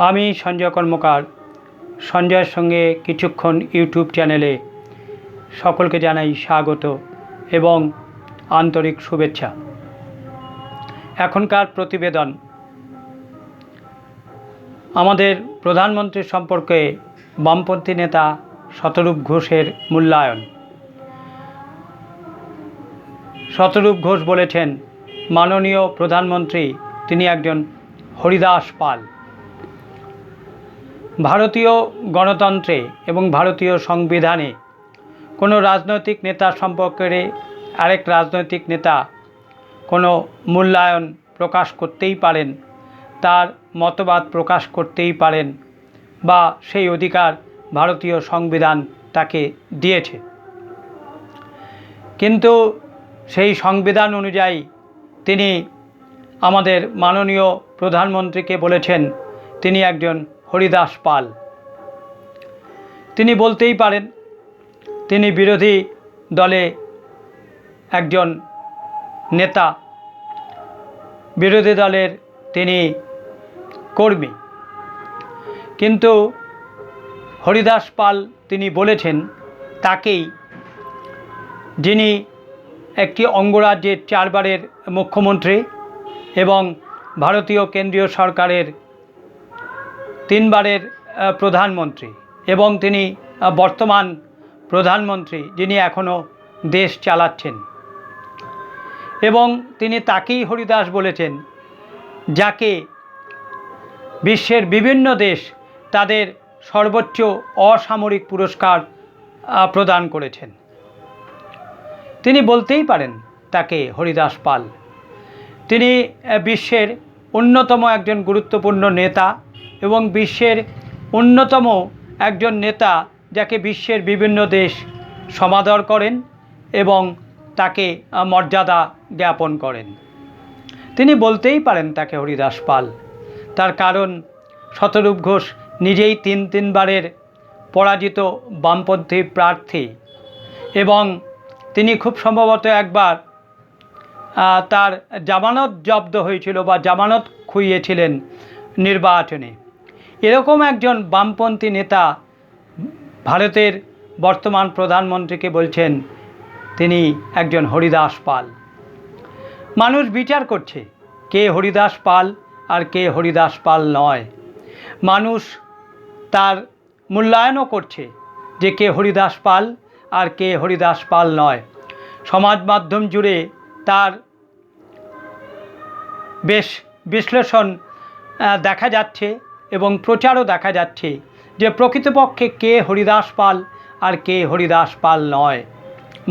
আমি সঞ্জয় কর্মকার সঞ্জয়ের সঙ্গে কিছুক্ষণ ইউটিউব চ্যানেলে সকলকে জানাই স্বাগত এবং আন্তরিক শুভেচ্ছা। এখনকার প্রতিবেদন আমাদের প্রধানমন্ত্রী সম্পর্কে বামপন্থী নেতা শতরূপ ঘোষের মূল্যায়ন। শতরূপ ঘোষ বলেছেন, মাননীয় প্রধানমন্ত্রী তিনি একজন হরিদাস পাল। ভারতীয় গণতন্ত্রে এবং ভারতীয় সংবিধানে কোনো রাজনৈতিক নেতা সম্পর্কে আরেক রাজনৈতিক নেতা কোনো মূল্যায়ন প্রকাশ করতেই পারেন, তার মতবাদ প্রকাশ করতেই পারেন, বা সেই অধিকার ভারতীয় সংবিধান তাকে দিয়েছে। কিন্তু সেই সংবিধান অনুযায়ী তিনি আমাদের মাননীয় প্রধানমন্ত্রীকে বলেছেন তিনি একজন হরিদাস পাল। তিনি বলতেই পারেন তিনি বিরোধী দলে একজন নেতা, বিরোধী দলের তিনি কর্মী, কিন্তু হরিদাস পাল তিনি বলেছেন তাকেই, যিনি একটি অঙ্গরাজ্যের 4 বারের মুখ্যমন্ত্রী এবং ভারতীয় কেন্দ্রীয় সরকারের 3 বারের প্রধানমন্ত্রী এবং তিনি বর্তমান প্রধানমন্ত্রী যিনি এখনও দেশ চালাচ্ছেন, এবং তিনি তাকেই হরিদাস বলেছেন যাকে বিশ্বের বিভিন্ন দেশ তাদের সর্বোচ্চ অসামরিক পুরস্কার প্রদান করেছেন। তিনি বলতেই পারেন তাকে হরিদাস পাল। তিনি বিশ্বের অন্যতম একজন গুরুত্বপূর্ণ নেতা এবং বিশ্বের অন্যতম একজন নেতা যাকে বিশ্বের বিভিন্ন দেশ সমাদর করেন এবং তাকে মর্যাদা জ্ঞাপন করেন। তিনি বলতেই পারেন তাকে হরিদাস পাল। তার কারণ শতরূপ ঘোষ নিজেই 3 বারের পরাজিত বামপন্থী প্রার্থী এবং তিনি খুব সম্ভবত একবার তার জামানত জব্দ হয়েছিল বা জামানত খুইয়েছিলেন নির্বাচনে। এরকম একজন বামপন্থী নেতা ভারতের বর্তমান প্রধানমন্ত্রীকে বলছেন তিনি একজন হরিদাস পাল। মানুষ বিচার করছে কে হরিদাস পাল আর কে হরিদাস পাল নয়। মানুষ তার মূল্যায়নও করছে যে কে হরিদাস পাল আর কে হরিদাস পাল নয়। সমাজ মাধ্যম জুড়ে তার বেশ বিশ্লেষণ দেখা যাচ্ছে এবং প্রচারও দেখা যাচ্ছে যে প্রকৃতপক্ষে কে হরিদাস পাল আর কে হরিদাস পাল নয়।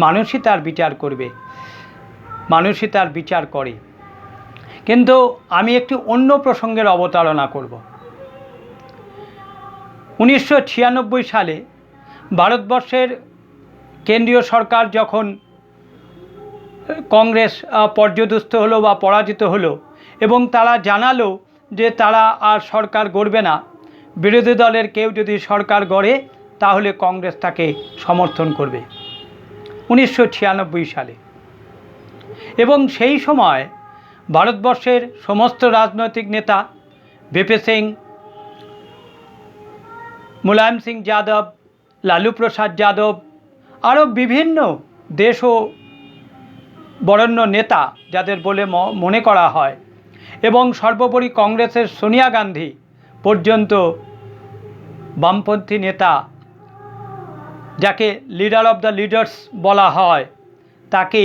মানুষই তার বিচার করবে, মানুষই তার বিচার করে। কিন্তু আমি একটি অন্য প্রসঙ্গের অবতারণা করব। 1996 সালে ভারতবর্ষের কেন্দ্রীয় সরকার যখন কংগ্রেস পর্যদস্ত হলো বা পরাজিত হলো এবং তারা জানালো যে তারা আর সরকার গড়বে না, বিরোধী দলের কেউ যদি সরকার গড়ে তাহলে কংগ্রেস তাকে সমর্থন করবে, 1996 সালে। এবং সেই সময় ভারতবর্ষের সমস্ত রাজনৈতিক নেতা ভিপি সিং, মুলায়ম সিং যাদব, লালু প্রসাদ যাদব, আরও বিভিন্ন দেশ ও বরেণ্য নেতা যাদের বলে মনে করা হয়, এবং সর্বোপরি কংগ্রেসের সোনিয়া গান্ধী পর্যন্ত বামপন্থী নেতা যাকে লিডার অফ দ্য লিডার্স বলা হয় তাকে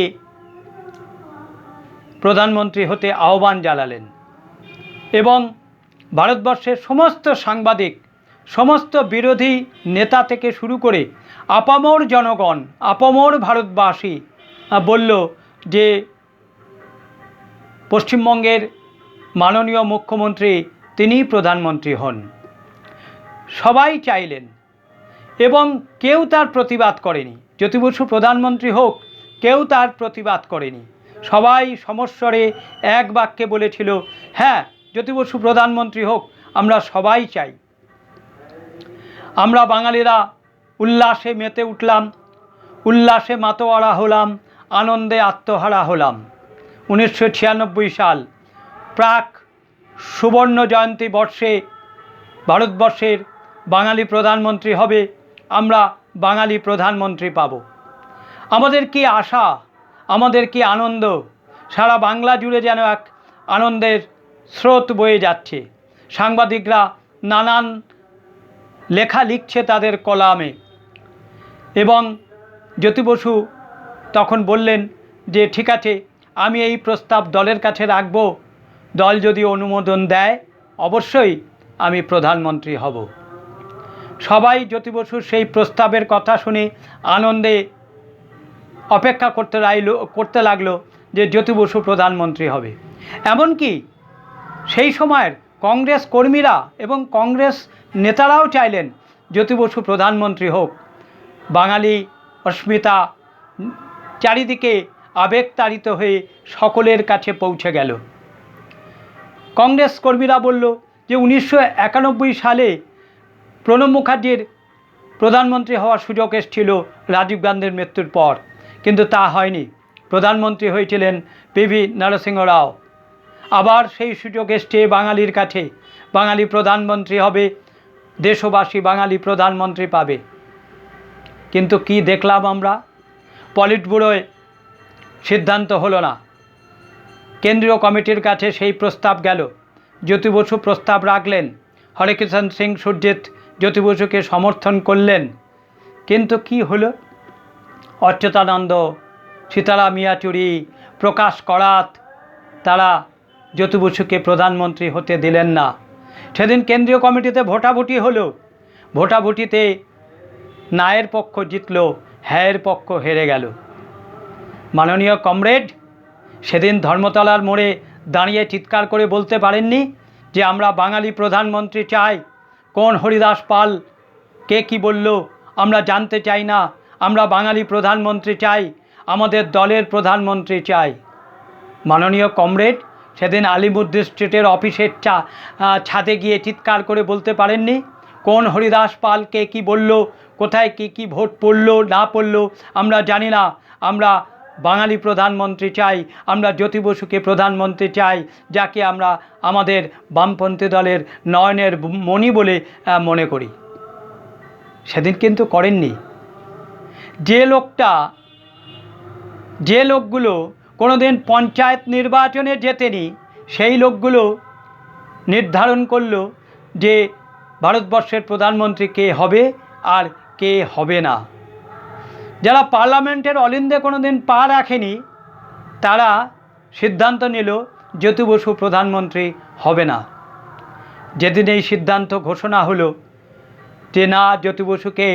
প্রধানমন্ত্রী হতে আহ্বান জানালেন। এবং ভারতবর্ষের সমস্ত সাংবাদিক, সমস্ত বিরোধী নেতা থেকে শুরু করে আপামর জনগণ, আপামর ভারতবাসী বলল যে পশ্চিমবঙ্গের মাননীয় মুখ্যমন্ত্রী তিনিই প্রধানমন্ত্রী হন। সবাই চাইলেন এবং কেউ তার প্রতিবাদ করেনি। জ্যোতি বসু প্রধানমন্ত্রী হোক, কেউ তার প্রতিবাদ করেনি। সবাই সমস্বরে এক বাক্যে বলেছিল হ্যাঁ জ্যোতি বসু প্রধানমন্ত্রী হোক, আমরা সবাই চাই। আমরা বাঙালিরা উল্লাসে মেতে উঠলাম, উল্লাসে মাতোয়ারা হলাম, আনন্দে আত্মহারা হলাম। 1996 সাল প্রাক সুবর্ণ জয়ন্তী বর্ষে ভারতবর্ষের বাঙালি প্রধানমন্ত্রী হবে, আমরা বাঙালি প্রধানমন্ত্রী পাব। আমাদের কি আশা, আমাদের কি আনন্দ, সারা বাংলা জুড়ে যেন এক আনন্দের স্রোত বয়ে যাচ্ছে। সাংবাদিকরা নানান লেখা লিখছে তাদের কলামে, এবং জ্যোতি বসু তখন বললেন যে ঠিক আছে, আমি এই প্রস্তাব দলের কাছে রাখব, দল যদি অনুমোদন দেয় অবশ্যই আমি প্রধানমন্ত্রী হব। সবাই জ্যোতি বসুর সেই প্রস্তাবের কথা শুনে আনন্দে অপেক্ষা করতে লাগলো যে জ্যোতি বসু প্রধানমন্ত্রী হবে। এমনকি সেই সময়ের কংগ্রেস কর্মীরা এবং কংগ্রেস নেতারাও চাইলেন জ্যোতি বসু প্রধানমন্ত্রী হোক। বাঙালি অস্মিতা চারিদিকে আবেগতাড়িত হয়ে সকলের কাছে পৌঁছে গেল। কংগ্রেস কর্মীরা বলল যে 1991 সালে প্রণব মুখার্জির প্রধানমন্ত্রী হওয়ার সুযোগ এসেছিল রাজীব গান্ধীর মৃত্যুর পর, কিন্তু তা হয়নি। প্রধানমন্ত্রী হয়েছিলেন পিভি নরসিংহ রাও। আবার সেই সুযোগ এসছে বাঙালির কাছে, বাঙালি প্রধানমন্ত্রী হবে, দেশবাসী বাঙালি প্রধানমন্ত্রী পাবে। কিন্তু কি দেখলাম আমরা? পলিট ব্যুরোয় সিদ্ধান্ত হলো না, কেন্দ্রীয় কমিটির কাছে সেই প্রস্তাব গেল। জ্যোতি বসু প্রস্তাব রাখলেন, হরেকৃষ্ণ সিং সুরজিৎ জ্যোতি বসুকে সমর্থন করলেন, কিন্তু কি হলো? অচ্যুতানন্দ, সীতারাম ইয়াচুরি, প্রকাশ করাত তারা জ্যোতি বসুকে প্রধানমন্ত্রী হতে দিলেন না। সেদিন কেন্দ্রীয় কমিটিতে ভোটাভুটি হলো, ভোটাভুটিতে নায়ের পক্ষ জিতল, হ্যায়ের পক্ষ হেরে গেল। মাননীয় কমরেড সেদিন ধর্মতলার মোড়ে দাঁড়িয়ে চিৎকার করে বলতে পারেননি যে আমরা বাঙালি প্রধানমন্ত্রী চাই? কোন হরিদাস পাল কে কি বলল আমরা জানতে চাই না, আমরা বাঙালি প্রধানমন্ত্রী চাই, আমাদের দলের প্রধানমন্ত্রী চাই। মাননীয় কমরেড সেদিন আলিমুদ্দিন স্ট্রিটের অফিসের ছাদে গিয়ে চিৎকার করে বলতে পারেননি কোন হরিদাস পাল কে কি বলল, কোথায় কি ভোট পড়লো না পড়লো আমরা জানি না, আমরা বাঙালি প্রধানমন্ত্রী চাই, আমরা জ্যোতি বসুকে প্রধানমন্ত্রী চাই, যাকে আমরা আমাদের বামপন্থী দলের নয়নের মণি বলে মনে করি। সেদিন কিন্তু করেননি। যে লোকগুলো কোনোদিন পঞ্চায়েত নির্বাচনে জেতেনি, সেই লোকগুলো নির্ধারণ করলো যে ভারতবর্ষের প্রধানমন্ত্রী কে হবে আর কে হবে না। যারা পার্লামেন্টের অলিন্দে কোনোদিন পা রাখেনি, তারা সিদ্ধান্ত নিল জ্যোতি বসু প্রধানমন্ত্রী হবে না। যেদিন এই সিদ্ধান্ত ঘোষণা হলো যে না, জ্যোতি বসুকে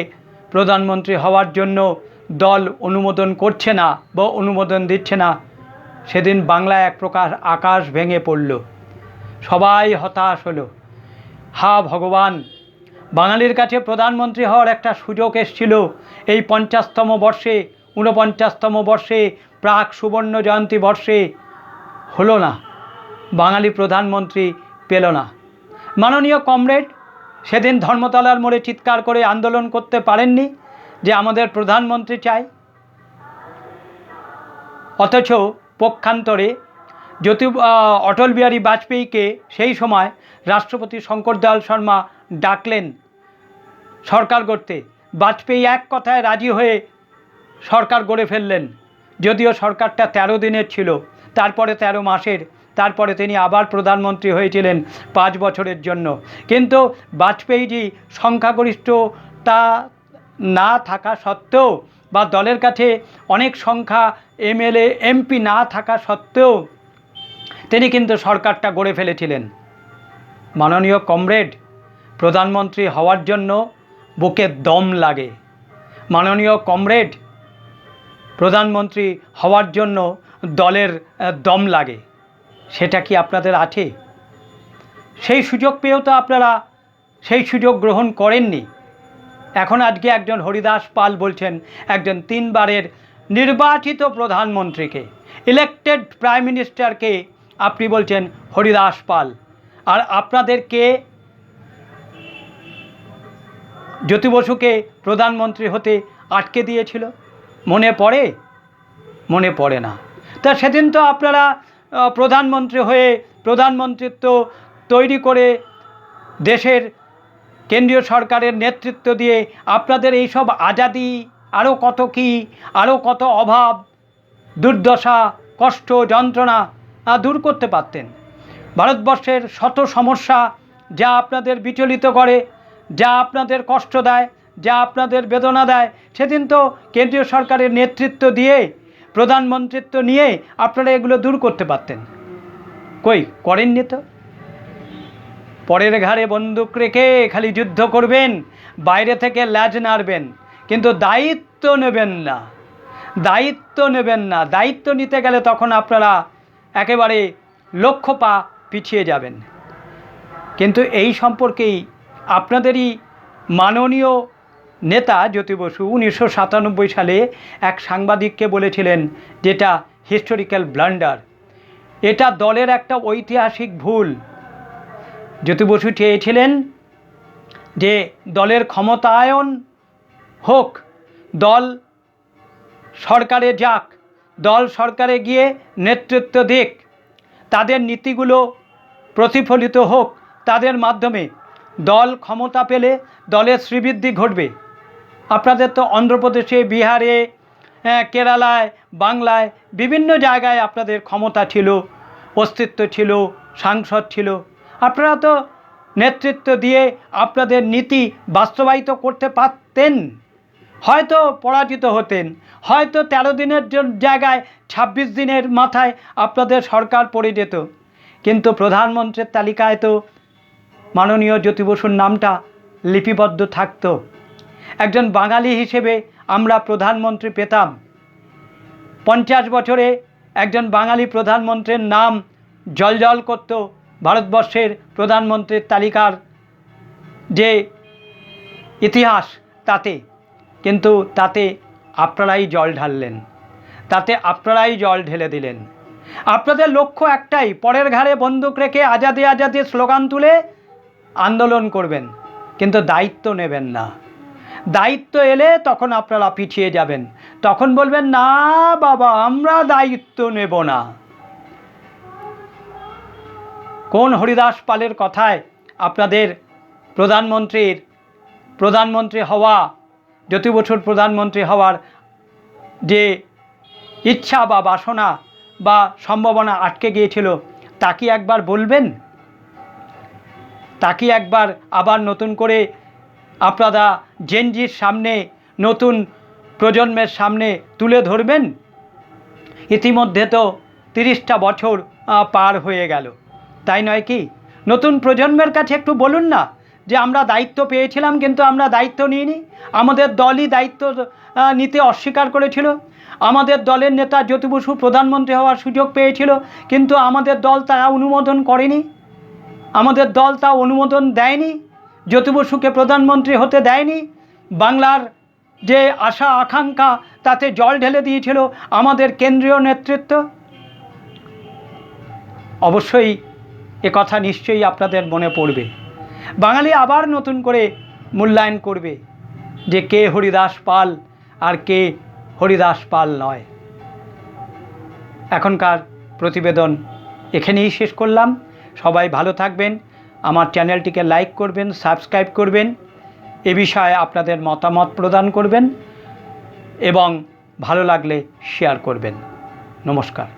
প্রধানমন্ত্রী হওয়ার জন্য দল অনুমোদন করছে না বা অনুমোদন দিচ্ছে না, সেদিন বাংলায় এক প্রকার আকাশ ভেঙে পড়ল। সবাই হতাশ হলো। হা ভগবান, বাঙালির কাছে প্রধানমন্ত্রী হওয়ার একটা সুযোগ এসেছিল এই 50তম বর্ষে, 49তম বর্ষে, প্রাক সুবর্ণ জয়ন্তী বর্ষে, হলো না, বাঙালি প্রধানমন্ত্রী পেল না। মাননীয় কমরেড সেদিন ধর্মতলার মোড়ে চিৎকার করে আন্দোলন করতে পারেননি যে আমাদের প্রধানমন্ত্রী চাই? অথচ পক্ষান্তরে অটল বিহারী বাজপেয়ীকে সেই সময় রাষ্ট্রপতি শঙ্কর দয়াল শর্মা ডাকলেন সরকার গড়তে। বাজপেয়ী এক কথায় রাজি হয়ে সরকার গড়ে ফেললেন, যদিও সরকারটা 13 দিনের ছিল, তারপরে 13 মাসের, তারপরে তিনি আবার প্রধানমন্ত্রী হয়েছিলেন 5 বছরের জন্য। কিন্তু বাজপেয়ীজি সংখ্যাগরিষ্ঠতা না থাকা সত্ত্বেও বা দলের কাছে অনেক সংখ্যা এমএলএ এমপি না থাকা সত্ত্বেও তিনি কিন্তু সরকারটা গড়ে ফেলেছিলেন। মাননীয় কমরেড, প্রধানমন্ত্রী হওয়ার জন্য বুকে দম লাগে। মাননীয় কমরেড, প্রধানমন্ত্রী হওয়ার জন্য দলের দম লাগে। সেটা কি আপনাদের আছে? সেই সুযোগ পেয়েও তো আপনারা সেই সুযোগ গ্রহণ করেননি। এখন আজকে একজন হরিদাস পাল বলছেন একজন 3 বারের নির্বাচিত প্রধানমন্ত্রীকে, ইলেক্টেড প্রাইম মিনিস্টারকে আপনি বলছেন হরিদাস পাল। আর আপনাদেরকে জ্যোতি বসুকে প্রধানমন্ত্রী হতে আটকে দিয়েছিল, মনে পড়ে? মনে পড়ে না। তা সেদিন তো আপনারা প্রধানমন্ত্রী হয়ে প্রধানমন্ত্রিত্ব তৈরি করে দেশের কেন্দ্রীয় সরকারের নেতৃত্ব দিয়ে আপনাদের এইসব আজাদি, আরও কত কি, আরও কত অভাব, দুর্দশা, কষ্ট, যন্ত্রণা দূর করতে পারতেন। ভারতবর্ষের শত সমস্যা যা আপনাদের বিচলিত করে, যা আপনাদের কষ্ট দেয়, যা আপনাদের বেদনা দেয়, সেদিন তো কেন্দ্রীয় সরকারের নেতৃত্ব দিয়ে, প্রধানমন্ত্রিত্ব নিয়ে আপনারা এগুলো দূর করতে পারতেন। কই করেননি তো। পরের ঘাড়ে বন্দুক রেখে খালি যুদ্ধ করবেন, বাইরে থেকে ল্যাজ নাড়বেন, কিন্তু দায়িত্ব নেবেন না। দায়িত্ব নেবেন না। দায়িত্ব নিতে গেলে তখন আপনারা একেবারে লক্ষ্য পা পিছিয়ে যাবেন। কিন্তু এই সম্পর্কেই আপনাদেরই মাননীয় নেতা জ্যোতি বসু 1997 সালে এক সাংবাদিককে বলেছিলেন, যেটা হিস্টোরিক্যাল ব্লান্ডার, এটা দলের একটা ঐতিহাসিক ভুল। জ্যোতি বসু চেয়েছিলেন যে দলের ক্ষমতায়ন হোক, দল সরকারে যাক, দল সরকারে গিয়ে নেতৃত্ব দিক, তাদের নীতিগুলো প্রতিফলিত হোক, তাদের মাধ্যমে দল ক্ষমতা পেলে দলের শ্রীবৃদ্ধি ঘটবে। আপনাদের তো অন্ধ্রপ্রদেশে, বিহারে, কেরালায়, বাংলায় বিভিন্ন জায়গায় আপনাদের ক্ষমতা ছিল, অস্তিত্ব ছিল, সাংসদ ছিল। আপনারা তো নেতৃত্ব দিয়ে আপনাদের নীতি বাস্তবায়িত করতে পারতেন। হয়তো পরাজিত হতেন, হয়তো 13 দিনের জায়গায় 26 দিনের মাথায় আপনাদের সরকার পড়ে যেত, কিন্তু প্রধানমন্ত্রীর তালিকায় তো মাননীয় জ্যোতি বসুর নামটা লিপিবদ্ধ থাকতো। একজন বাঙালি হিসেবে আমরা প্রধানমন্ত্রী পেতাম। 50 বছরে একজন বাঙালি প্রধানমন্ত্রীর নাম জলজল করত ভারতবর্ষের প্রধানমন্ত্রীর তালিকার যে ইতিহাস তাতে। কিন্তু তাতে আপনারাই জল ঢাললেন, তাতে আপনারাই জল ঢেলে দিলেন। আপনাদের লক্ষ্য একটাই, পরের ঘাড়ে বন্দুক রেখে আজাদি আজাদি স্লোগান তুলে আন্দোলন করবেন, কিন্তু দায়িত্ব নেবেন না। দায়িত্ব এলে তখন আপনারা পিছিয়ে যাবেন, তখন বলবেন না বাবা আমরা দায়িত্ব নেব না। কোন হরিদাস পালের কথায় আপনাদের প্রধানমন্ত্রী হওয়া, জ্যোতি বসুর প্রধানমন্ত্রী হওয়ার যে ইচ্ছা বা বাসনা বা সম্ভাবনা আটকে গিয়েছিল, তা কি একবার বলবেন? তা কি একবার আবার নতুন করে আপনারা জেনজির সামনে, নতুন প্রজন্মের সামনে তুলে ধরবেন? ইতিমধ্যে তো 30টা বছর পার হয়ে গেল, তাই নয় কি? নতুন প্রজন্মের কাছে একটু বলুন না যে আমরা দায়িত্ব পেয়েছিলাম কিন্তু আমরা দায়িত্ব নিইনি, আমাদের দলই দায়িত্ব নিতে অস্বীকার করেছিল, আমাদের দলের নেতা জ্যোতি বসু প্রধানমন্ত্রী হওয়ার সুযোগ পেয়েছিল কিন্তু আমাদের দল তা অনুমোদন করেনি, আমাদের দল তা অনুমোদন দেয়নি, জ্যোতি বসুকে প্রধানমন্ত্রী হতে দেয়নি। বাংলার যে আশা আকাঙ্ক্ষা তাতে জল ঢেলে দিয়েছিল আমাদের কেন্দ্রীয় নেতৃত্ব। অবশ্যই কথা নিশ্চয়ই আপনাদের মনে পড়বে। বাঙালি আবার নতুন করে মূল্যায়ন করবে যে কে হরিদাস পাল আর কে হরিদাস পাল নয়। এখনকার প্রতিবেদন এখানেই শেষ করলাম। সবাই ভালো থাকবেন, আমার চ্যানেলটিকে লাইক করবেন, সাবস্ক্রাইব করবেন, এ বিষয়ে আপনাদের মতামত প্রদান করবেন এবং ভালো লাগলে শেয়ার করবেন। নমস্কার।